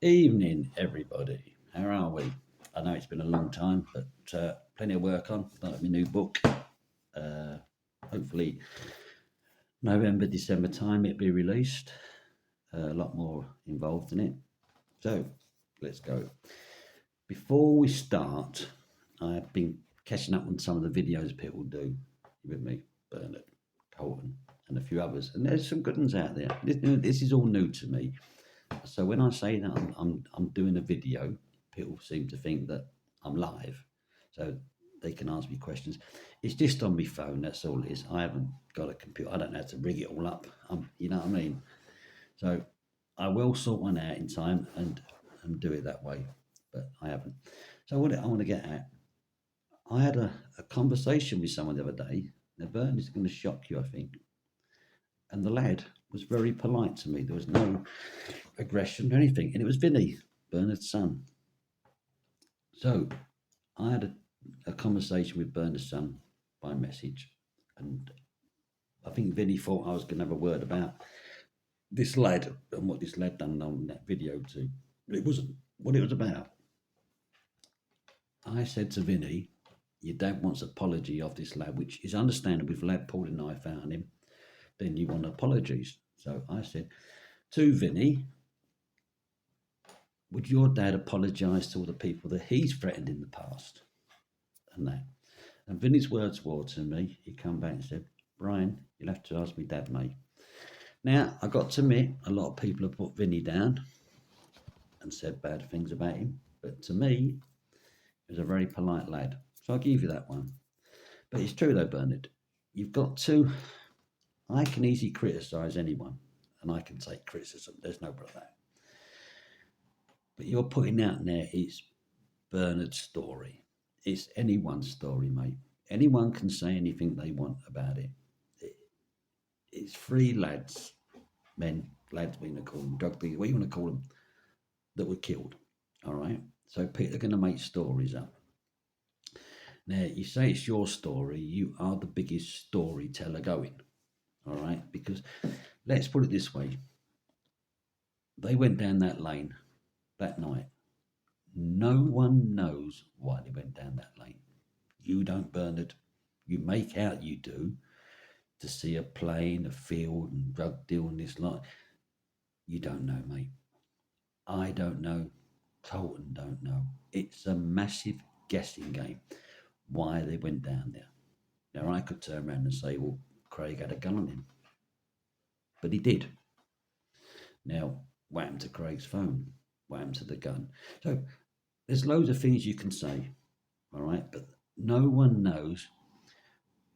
Evening, everybody. How are we? I know it's been a long time, but plenty of work on. Started my new book. Uh, Hopefully, November, December time, it'll be released. A lot more involved in it. So, let's go. Before we start, I've been catching up on some of the videos people do with me, Bernard, Colton, and a few others. And there's some good ones out there. This is all new to me. So when I say that I'm doing a video, people seem to think that I'm live, so they can ask me questions. It's just on my phone. That's all it is. I haven't got a computer. I don't know how to rig it all up. You know what I mean. So I will sort one out in time and do it that way, but I haven't. So what I want to get at, I had a conversation with someone the other day. Now, Vern is going to shock you, I think. And the lad was very polite to me. There was no aggression or anything. And it was Vinny, Bernard's son. So I had a conversation with Bernard's son by message. And I think Vinny thought I was going to have a word about this lad and what this lad done on that video too. But it wasn't what it was about. I said to Vinny, your dad wants apology of this lad, which is understandable. If the lad pulled a knife out on him, then you want apologies. So I said to Vinny, would your dad apologise to all the people that he's threatened in the past? And that. And Vinny's words were to me, he come back and said, Brian, you'll have to ask me dad, mate. Now, I got to admit, a lot of people have put Vinny down and said bad things about him. But to me, he was a very polite lad. So I'll give you that one. But it's true though, Bernard. You've got to, I can easily criticise anyone and I can take criticism. There's no problem with that. But you're putting out there it's Bernard's story. It's anyone's story, mate. Anyone can say anything they want about it. It's three lads, men, lads, we want to call them, drug dealers, what you want to call them, that were killed. All right. So people are going to make stories up. Now, you say it's your story, you are the biggest storyteller going. All right. Because let's put it this way, they went down that lane that night. No one knows why they went down that lane. You don't, Bernard. You make out you do. To see a plane, a field, and drug deal and this lot. You don't know, mate. I don't know. Colton don't know. It's a massive guessing game why they went down there. Now, I could turn around and say, well, Craig had a gun on him. But he did. Now, what happened to Craig's phone? What happened to the gun? So there's loads of things you can say, all right? But no one knows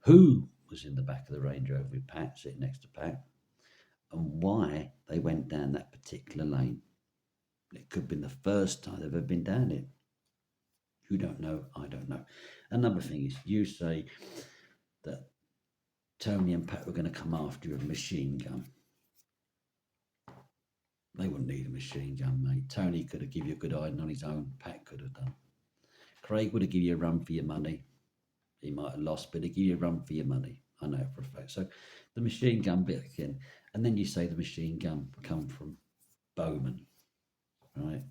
who was in the back of the Range Rover with Pat, sitting next to Pat, and why they went down that particular lane. It could have been the first time they've ever been down it. You don't know, I don't know. Another thing is, you say that Tony and Pat were going to come after you with a machine gun. They wouldn't need a machine gun, mate. Tony could have given you a good hiding on his own. Pat could have done. Craig would have given you a run for your money. He might have lost, but he'd give you a run for your money. I know for a fact. So the machine gun bit again. And then you say the machine gun come from Bowman, right?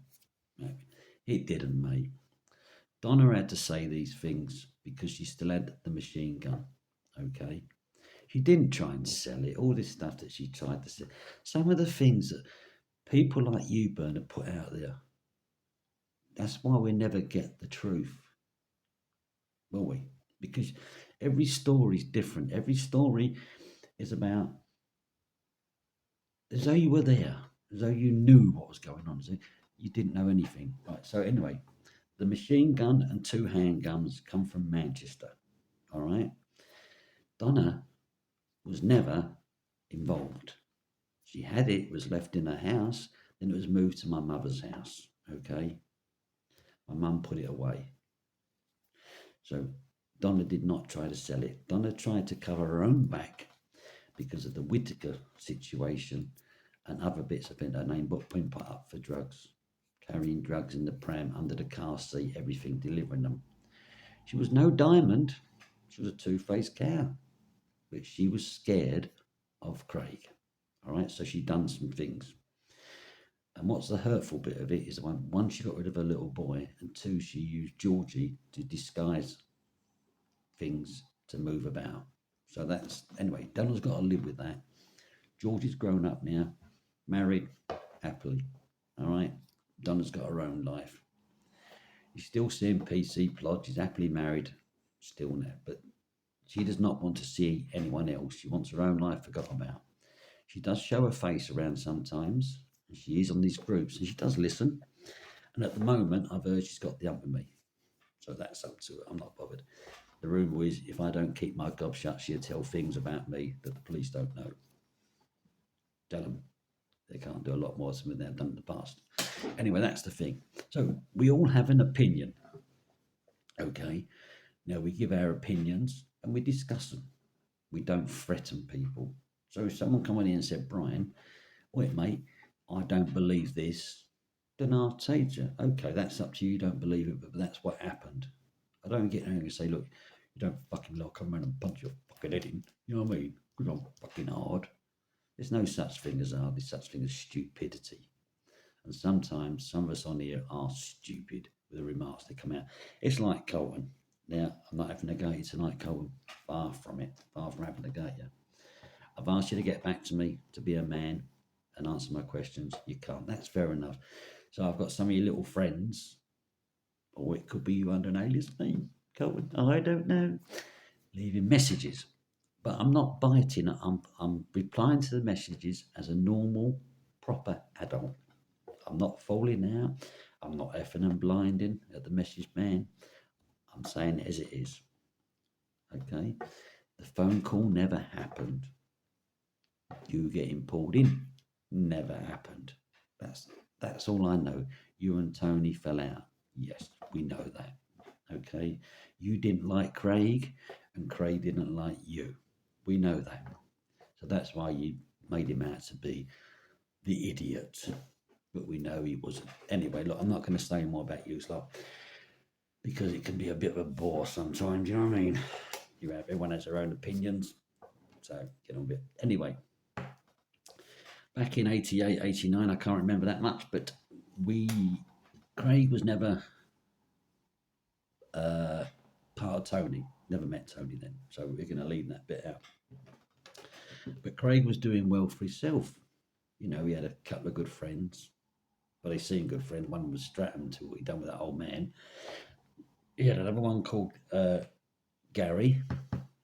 It didn't, mate. Donna had to say these things because she still had the machine gun, okay? She didn't try and sell it, all this stuff that she tried to sell. Some of the things that people like you, Bernard, put out there, that's why we never get the truth, will we? Because every story is different. Every story is about as though you were there, as though you knew what was going on. So you didn't know anything. Right. So anyway, the machine gun and two handguns come from Manchester. All right. Donna was never involved. She had it, was left in her house, then it was moved to my mother's house. Okay. My mum put it away. So Donna did not try to sell it. Donna tried to cover her own back because of the Whitaker situation and other bits of it. Her name got put up for drugs, carrying drugs in the pram, under the car seat, everything, delivering them. She was no diamond. She was a two-faced cow. But she was scared of Craig. All right, so she done some things. And what's the hurtful bit of it is one, she got rid of her little boy, and two, she used Georgie to disguise things to move about. So that's, anyway, Donna's got to live with that. Georgie's grown up now, married, happily. All right. Donna's got her own life. You're still seeing PC plot. She's happily married, still now, but she does not want to see anyone else. She wants her own life forgotten about. She does show her face around sometimes. And she is on these groups, and she does listen. And at the moment, I've heard she's got the hump with me. So that's up to her. I'm not bothered. The rumour is if I don't keep my gob shut, she'll tell things about me that the police don't know. Tell them they can't do a lot more than they've done in the past. Anyway, that's the thing. So we all have an opinion. Okay. Now we give our opinions and we discuss them. We don't threaten people. So if someone come in here and said, Brian, wait, mate, I don't believe this, then I'll say to you, okay, that's up to you. You don't believe it, but that's what happened. I don't get angry and say, look, you don't fucking like come around and punch your fucking head in. You know what I mean? Because I'm fucking hard. There's no such thing as hard. There's such thing as stupidity. And sometimes some of us on here are stupid with the remarks that come out. It's like Colton. Now, I'm not having a go at you tonight, Colton. Far from it. Far from having a go at you. I've asked you to get back to me, to be a man and answer my questions. You can't. That's fair enough. So I've got some of your little friends, or it could be you under an alias name, Colton. I don't know. Leaving messages. But I'm not biting. I'm replying to the messages as a normal, proper adult. I'm not falling out. I'm not effing and blinding at the message man. I'm saying it as it is. Okay? The phone call never happened. You getting pulled in never happened. That's all I know. You and Tony fell out. Yes, we know that. Okay? You didn't like Craig and Craig didn't like you. We know that. So that's why you made him out to be the idiot. But we know he wasn't. Anyway, look, I'm not going to say more about you, Slot, because it can be a bit of a bore sometimes, you know what I mean? Everyone has their own opinions. So get on a bit. Anyway, back in 88, 89, I can't remember that much, but Craig was never part of Tony. Never met Tony then. So we're going to leave that bit out. But Craig was doing well for himself. You know, he had a couple of good friends. But he seen good friends. One was Stratton, to what he'd done with that old man. He had another one called Gary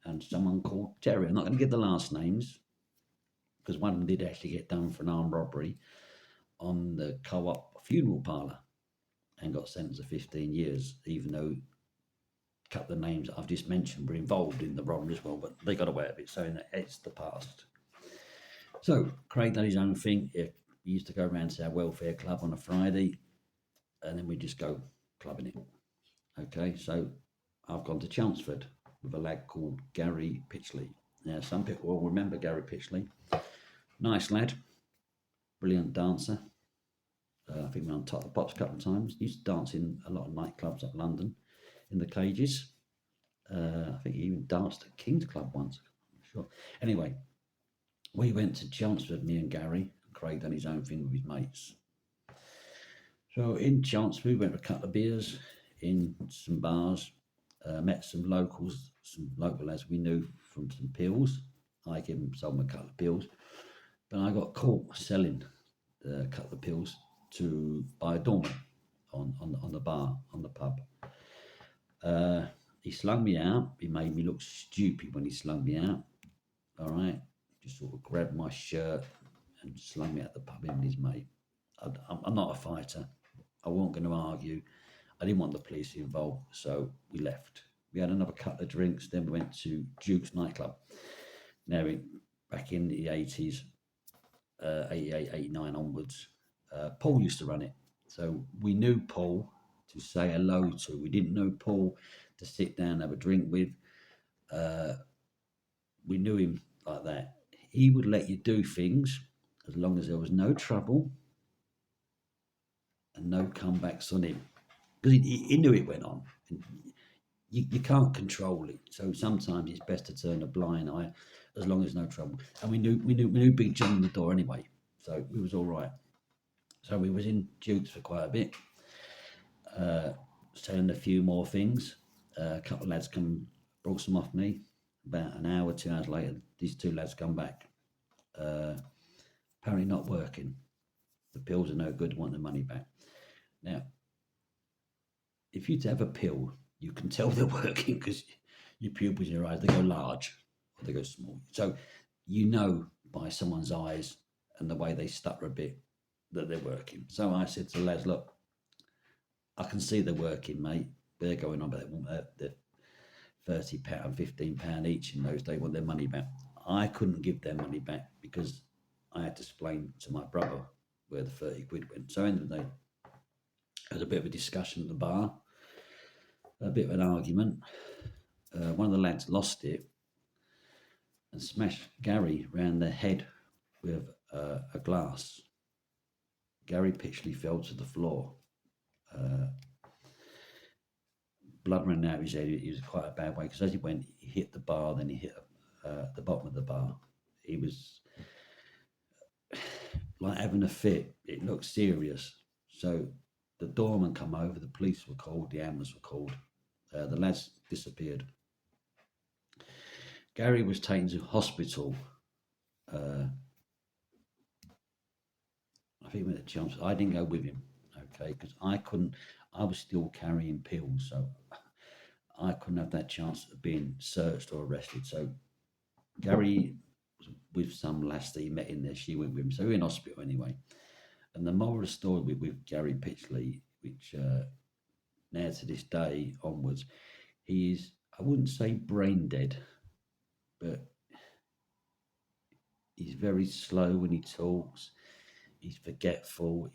and someone called Terry. I'm not going to give the last names because one of them did actually get done for an armed robbery on the Co-op funeral parlour and got sentenced to 15 years, even though a couple of names that I've just mentioned were involved in the robbery as well, but they got away with it, so it's the past. So Craig done his own thing. He used to go around to our welfare club on a Friday, and then we just go clubbing it. Okay, so I've gone to Chelmsford with a lad called Gary Pitchley. Now, some people will remember Gary Pitchley. Nice lad, brilliant dancer. I think we were on Top of the Pops a couple of times. Used to dance in a lot of nightclubs up London, in the cages. I think he even danced at King's Club once. I'm not sure. Anyway, we went to Chelmsford, me and Gary. Craig done his own thing with his mates. So in Chelmsford, we went for a couple of beers in some bars, met some locals, some local lads we knew from some pills. I gave them sold them a couple of pills, but I got caught selling a couple of pills by a doorman on the bar, on the pub. He slung me out. He made me look stupid when he slung me out. All right, just sort of grabbed my shirt and slung me out the pub, him and his mate. I'm not a fighter. I wasn't going to argue. I didn't want the police involved, so we left. We had another couple of drinks, then we went to Duke's nightclub. Now, back in the 80s, 88, 89 onwards, Paul used to run it. So we knew Paul to say hello to. We didn't know Paul to sit down and have a drink with. We knew him like that. He would let you do things as long as there was no trouble and no comebacks on him. Because he knew it went on. And you can't control it. So sometimes it's best to turn a blind eye as long as no trouble. And we knew Big John in the door anyway. So it was all right. So we was in Dukes for quite a bit, selling a few more things. A couple of lads brought some off me. About an hour, 2 hours later, these two lads come back. Apparently not working. The pills are no good, want the money back. Now, if you have a pill, you can tell they're working because your pupils in your eyes, they go large or they go small. So you know by someone's eyes and the way they stutter a bit that they're working. So I said to the lads, look, I can see they're working, mate. They're going on, but they want the £30, £15 each in those. They want their money back. I couldn't give their money back because I had to explain to my brother where the 30 quid went. So end of the day, there was a bit of a discussion at the bar, a bit of an argument. One of the lads lost it and smashed Gary round the head with a glass. Gary Pitchley fell to the floor. Blood ran out of his head. He was quite a bad way because as he went, he hit the bar, then he hit the bottom of the bar. He was like having a fit. It looked serious. So the doorman come over, the police were called, the ambulance were called. The lads disappeared. Gary was taken to hospital. I think he went to Chelmsford. I didn't go with him, okay, because I couldn't. I was still carrying pills, so I couldn't have that chance of being searched or arrested. So Gary was with some lass that he met in there. She went with him, so we were in hospital anyway. And the moral of the story with Gary Pitchley, which now to this day onwards, he is, I wouldn't say brain dead, but he's very slow when he talks. He's forgetful.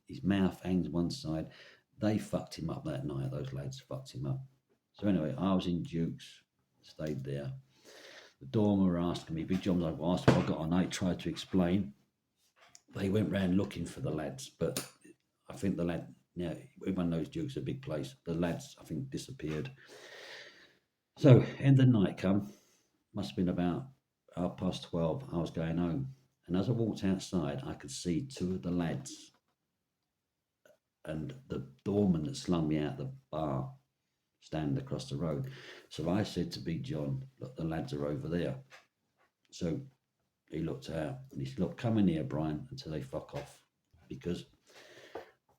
His mouth hangs one side. They fucked him up that night. Those lads fucked him up. So anyway, I was in Dukes, stayed there. The doorman were asking me, Big John, I've asked what I got on. I tried to explain. They went round looking for the lads, but I think the lad, everyone knows Dukes is a big place. The lads, I think, disappeared. So end of the night come, must have been about 12:30. I was going home, and as I walked outside, I could see two of the lads and the doorman that slung me out the bar standing across the road. So I said to Big John, look, the lads are over there. So he looked out and he said, look, come in here, Brian, until they fuck off, because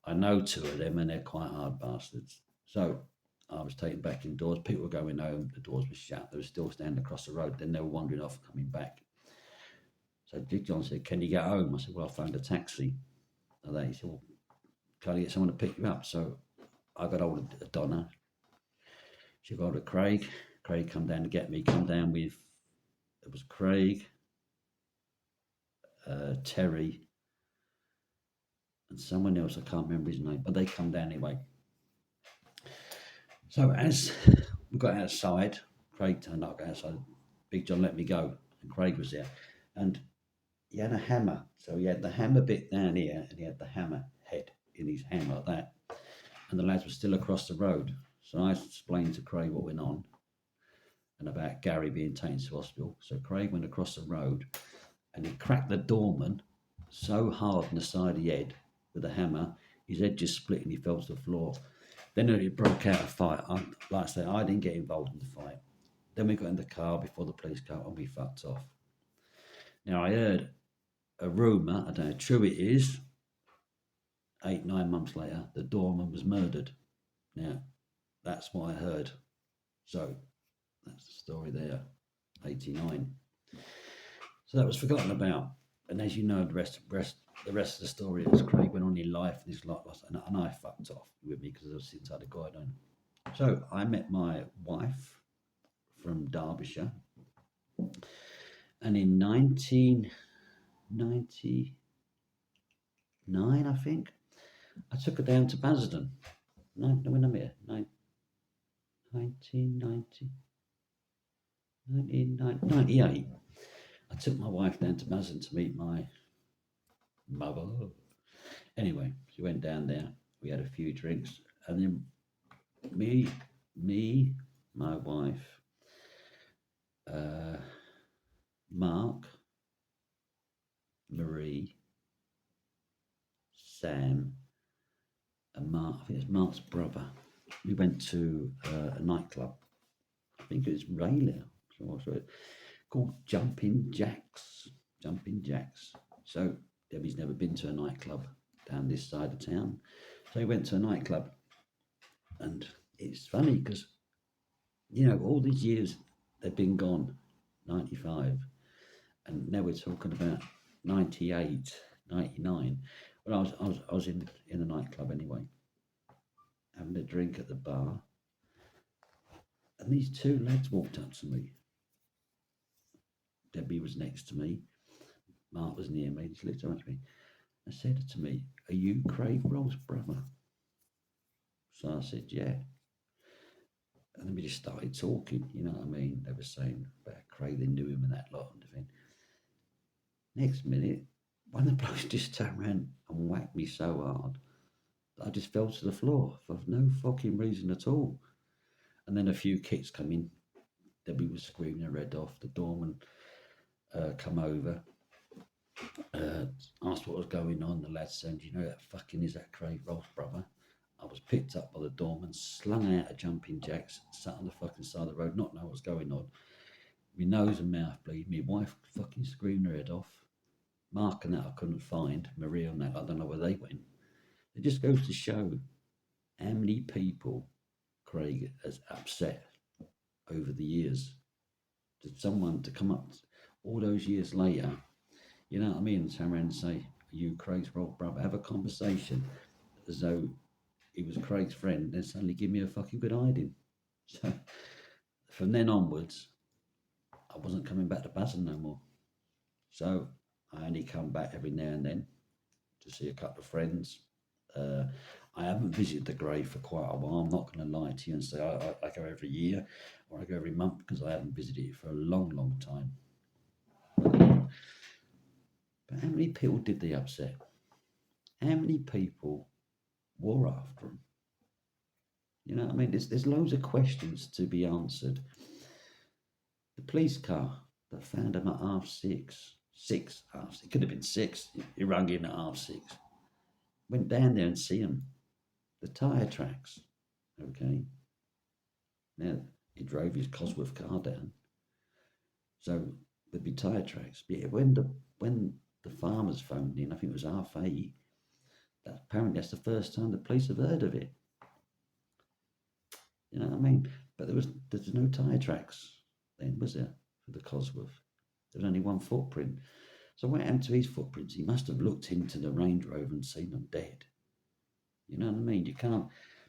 I know two of them and they're quite hard bastards. So I was taken back indoors. People were going home. The doors were shut. They were still standing across the road. Then they were wandering off, coming back. So Big John said, can you get home? I said, well, I found a taxi. And he said, well, can I get someone to pick you up? So I got hold of Donna. She got hold of Craig. Craig come down to get me. Come down with, it was Craig, Terry, and someone else. I can't remember his name, but they come down anyway. So as we got outside, Craig turned up outside. Big John let me go, and Craig was there, and he had a hammer. So he had the hammer bit down here, and he had the hammer head in his hand like that. And the lads were still across the road. So I explained to Craig what went on, and about Gary being taken to hospital. So Craig went across the road, and he cracked the doorman so hard in the side of the head with a hammer, his head just split and he fell to the floor. Then it broke out a fight. Like I say, I didn't get involved in the fight. Then we got in the car before the police came and we fucked off. Now I heard a rumour, I don't know how true it is, 8-9 months later, the doorman was murdered. Now, that's what I heard. So that's the story there, 89. So that was forgotten about. And as you know, the rest of the story is Craig went on in life and his life lost, and I fucked off with me because I was since I had a guide on. So I met my wife from Derbyshire, and in 1999, I think, I took her down to Basildon. No, when I'm here, 1998. I took my wife down to Basildon to meet my mother. Anyway, she went down there. We had a few drinks, and then me, my wife, Mark, Marie, Sam, and Mark. I think it's Mark's brother. We went to a nightclub. I think it was Rayleigh, called Jumping Jacks. Jumping Jacks. So Debbie's never been to a nightclub down this side of town. So we went to a nightclub, and it's funny because, all these years they've been gone, 95, and now we're talking about 98, 99. Well, I was in a nightclub anyway, having a drink at the bar, and these two lads walked up to me. Debbie was next to me. Mark was near me. He looked up at me and said to me, "Are you Craig Roll's brother?" So I said, "Yeah." And then we just started talking, you know what I mean? They were saying about Craig, they knew him and that lot and everything. Next minute, one of the blokes just turned around and whacked me so hard that I just fell to the floor for no fucking reason at all. And then a few kicks come in. Debbie was screaming her head off. The doorman come over, asked what was going on. The lad said, "You know that fucking is that Craig Roll's brother?" I was picked up by the doorman, slung out of Jumping Jacks, sat on the fucking side of the road, not knowing what's going on. My nose and mouth bleeding. My wife fucking screamed her head off. Mark and that I couldn't find. Maria and that, I don't know where they went. It just goes to show how many people Craig has upset over the years. To someone to come up all those years later, you know what I mean, and turn around and say, "Are you Craig's Roll brother?" Have a conversation as though he was Craig's friend, then suddenly give me a fucking good hiding. So from then onwards, I wasn't coming back to Basel no more. So I only come back every now and then to see a couple of friends. I haven't visited the grave for quite a while. I'm not going to lie to you and say I go every year or I go every month, because I haven't visited it for a long, long time. But how many people did they upset? How many people were after them? You know what I mean? There's loads of questions to be answered. The police car that found him at 6:30, it could have been 6. He rang in at 6:30. Went down there and see him. The tyre tracks, okay? Now, he drove his Cosworth car down, so there'd be tyre tracks. But when the farmers phoned in, I think it was 8:30, apparently that's the first time the police have heard of it. You know what I mean? But there's no tyre tracks then, was there, for the Cosworth? There was only one footprint. So what happened to his footprints? He must have looked into the Range Rover and seen them dead. You know what I mean? You can't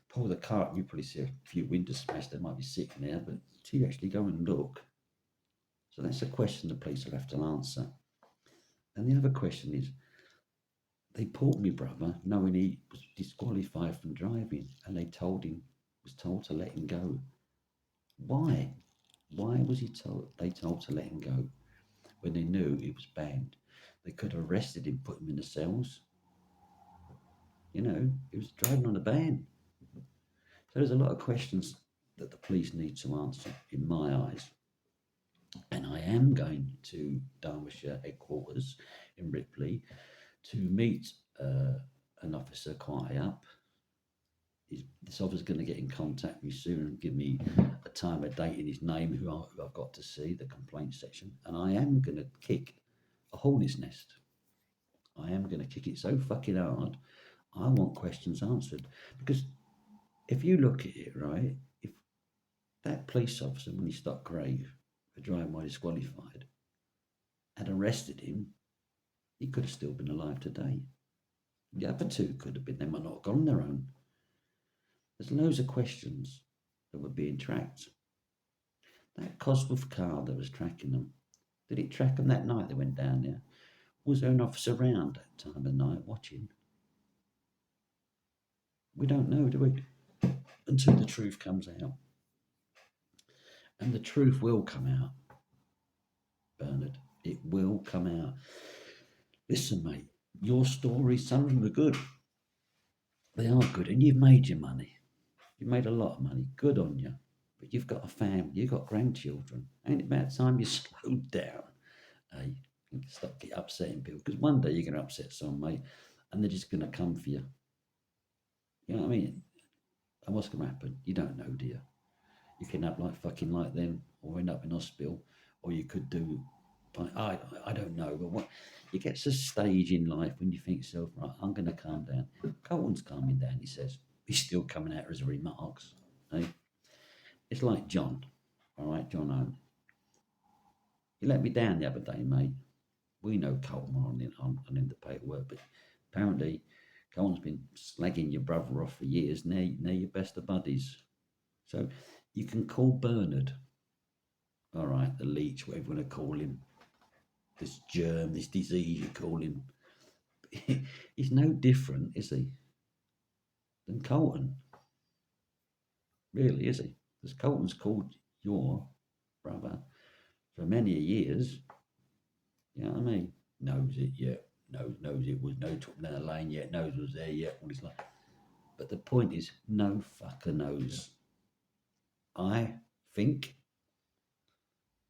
pull the car up. You probably see a few windows smashed. They might be sitting there, but until you actually go and look. So that's a question the police will have to answer. And the other question is, they pulled my brother knowing he was disqualified from driving, and was told to let him go. Why? Why was they told to let him go when they knew he was banned? They could have arrested him, put him in the cells. You know, he was driving on a ban. So there's a lot of questions that the police need to answer, in my eyes. And I am going to Derbyshire headquarters in Ripley to meet an officer quite high up. This officer's going to get in contact with me soon and give me a time, a date, and his name, who I've got to see, the complaint section. And I am going to kick a hornet's nest. I am going to kick it so fucking hard. I want questions answered. Because if you look at it, right, if that police officer, when he stopped Craig for driving while disqualified, had arrested him, he could have still been alive today. The other two could have been. They might not have gone on their own. There's loads of questions that were being tracked. That Cosworth car that was tracking them, did it track them that night they went down there? Was there an officer around that time of night watching? We don't know, do we? Until the truth comes out. And the truth will come out, Bernard. It will come out. Listen, mate, your stories, some of them are good. They are good, and you've made your money. You've made a lot of money. Good on you. But you've got a family. You've got grandchildren. Ain't it about time you slowed down? Stop upsetting people. Because one day you're going to upset someone, mate. and they're just going to come for you. You know what I mean? And what's going to happen? You don't know, do you? You can have like fucking like them, or end up in hospital, or you could do. I don't know, but what you get to a stage in life when you think to yourself, right, I'm going to calm down. Colton's calming down. He says he's still coming out as remarks. Eh? It's like John, all right, John Owen. He let me down the other day, mate. We know Colton on in the paperwork, but apparently Colton's been slagging your brother off for years. Now you're best of buddies. So you can call Bernard, all right, the leech, whatever you want to call him, this germ, this disease you call him. He's no different, is he, than Colton? Really, is he? Because Colton's called your brother for many years. You know what I mean? Knows it, yeah. Knows it was no took down the lane yet, knows it was there yet, all this like. But the point is, no fucker knows. I think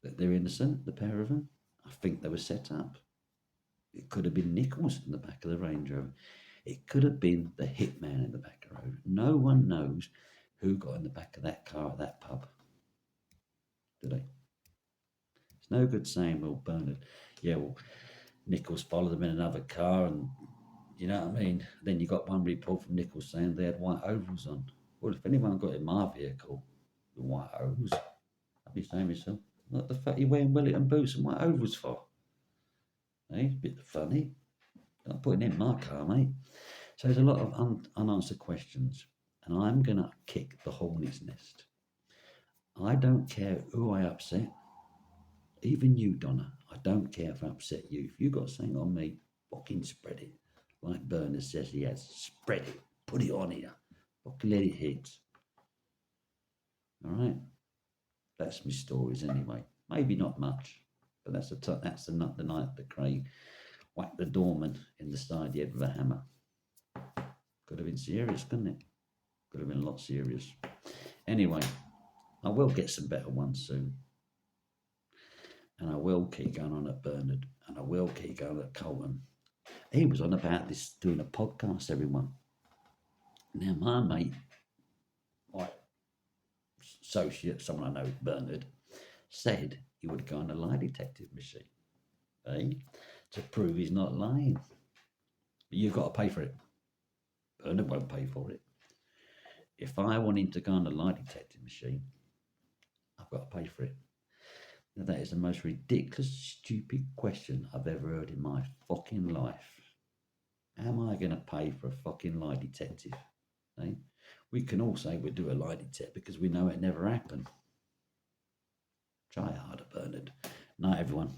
that they're innocent, the pair of them. I think they were set up. It could have been Nichols in the back of the Range Rover. It could have been the hitman in the back of the road. No one knows who got in the back of that car at that pub. Do they? It's no good saying, well, Bernard, yeah, well, Nichols followed them in another car, and you know what I mean? Then you got one report from Nichols saying they had white ovals on. Well, if anyone got in my vehicle with white ovals, I'd be saying to myself, what the fuck are you wearing Wellington boots and white ovals for? It's a bit funny. Not putting in my car, mate. So there's a lot of unanswered questions, and I'm going to kick the hornet's nest. I don't care who I upset, even you, Donna. I don't care if I upset you. If you got something on me, fucking spread it. Like Bernard says he has. Spread it. Put it on here. Fucking let it hit. All right? That's my stories anyway. Maybe not much, but that's the night that Craig whacked the doorman in the side of the head with a hammer. Could have been serious, couldn't it? Could have been a lot serious. Anyway, I will get some better ones soon. And I will keep going on at Bernard. And I will keep going at Colton. He was on about this, doing a podcast, everyone. Now, my mate, like associate, someone I know, Bernard, said he would go on a lie detective machine, to prove he's not lying. But you've got to pay for it. Bernard won't pay for it. If I want him to go on a lie detector machine, I've got to pay for it. Now, that is the most ridiculous, stupid question I've ever heard in my fucking life. How am I going to pay for a fucking lie detective? We can all say we'll do a lie detector because we know it never happened. Try harder, Bernard. Night, everyone.